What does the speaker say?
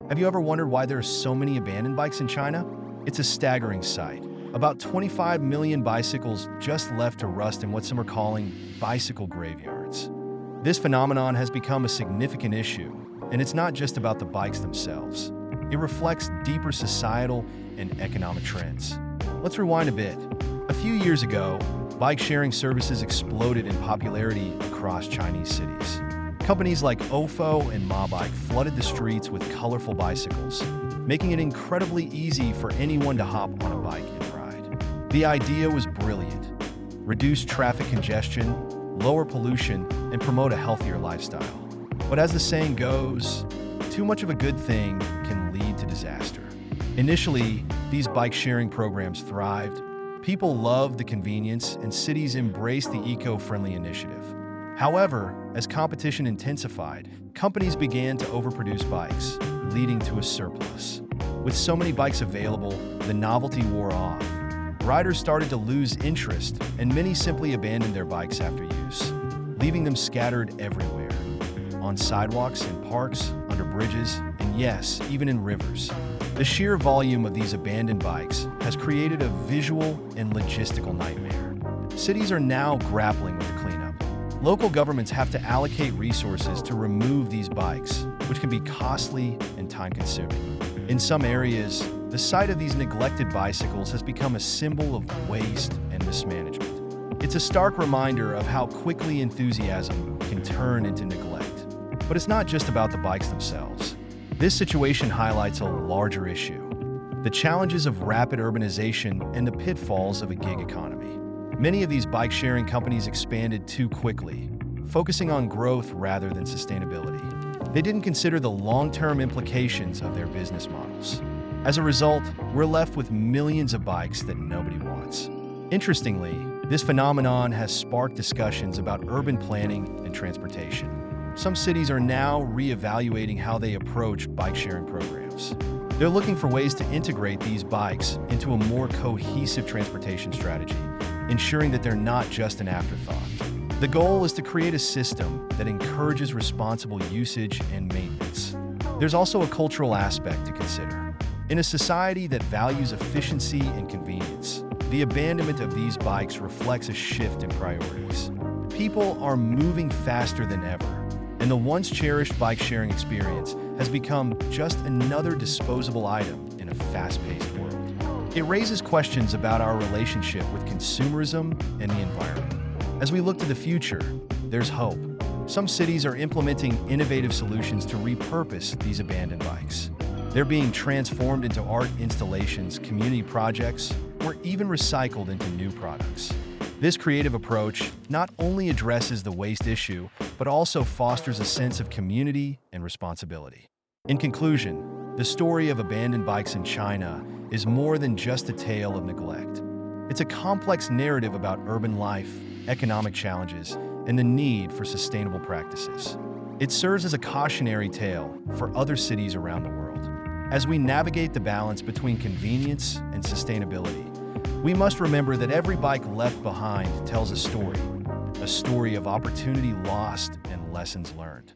Have you ever wondered why there are so many abandoned bikes in China? It's a staggering sight. About 25 million bicycles just left to rust in what some are calling bicycle graveyards. This phenomenon has become a significant issue, and it's not just about the bikes themselves. It reflects deeper societal and economic trends. Let's rewind a bit. A few years ago, bike-sharing services exploded in popularity across Chinese cities. Companies like Ofo and Mobike flooded the streets with colorful bicycles, making it incredibly easy for anyone to hop on a bike and ride. The idea was brilliant: reduce traffic congestion, lower pollution, and promote a healthier lifestyle. But as the saying goes, too much of a good thing can lead to disaster. Initially, these bike-sharing programs thrived. People loved the convenience, and cities embraced the eco-friendly initiative. However, as competition intensified, companies began to overproduce bikes, leading to a surplus. With so many bikes available, the novelty wore off. Riders started to lose interest, and many simply abandoned their bikes after use, leaving them scattered everywhere, on sidewalks, in parks, under bridges, and yes, even in rivers. The sheer volume of these abandoned bikes has created a visual and logistical nightmare. Cities are now grappling with the cleanup. Local governments have to allocate resources to remove these bikes, which can be costly and time-consuming. In some areas, the sight of these neglected bicycles has become a symbol of waste and mismanagement. It's a stark reminder of how quickly enthusiasm can turn into neglect. But it's not just about the bikes themselves. This situation highlights a larger issue: the challenges of rapid urbanization and the pitfalls of a gig economy. Many of these bike-sharing companies expanded too quickly, focusing on growth rather than sustainability. They didn't consider the long-term implications of their business models. As a result, we're left with millions of bikes that nobody wants. Interestingly, this phenomenon has sparked discussions about urban planning and transportation. Some cities are now re-evaluating how they approach bike-sharing programs. They're looking for ways to integrate these bikes into a more cohesive transportation strategy, ensuring that they're not just an afterthought. The goal is to create a system that encourages responsible usage and maintenance. There's also a cultural aspect to consider. In a society that values efficiency and convenience, the abandonment of these bikes reflects a shift in priorities. People are moving faster than ever, and the once cherished bike-sharing experience has become just another disposable item in a fast-paced world. It raises questions about our relationship with consumerism and the environment. As we look to the future, there's hope. Some cities are implementing innovative solutions to repurpose these abandoned bikes. They're being transformed into art installations, community projects, or even recycled into new products. This creative approach not only addresses the waste issue, but also fosters a sense of community and responsibility. In conclusion, the story of abandoned bikes in China is more than just a tale of neglect. It's a complex narrative about urban life, economic challenges, and the need for sustainable practices. It serves as a cautionary tale for other cities around the world. As we navigate the balance between convenience and sustainability, we must remember that every bike left behind tells a story of opportunity lost and lessons learned.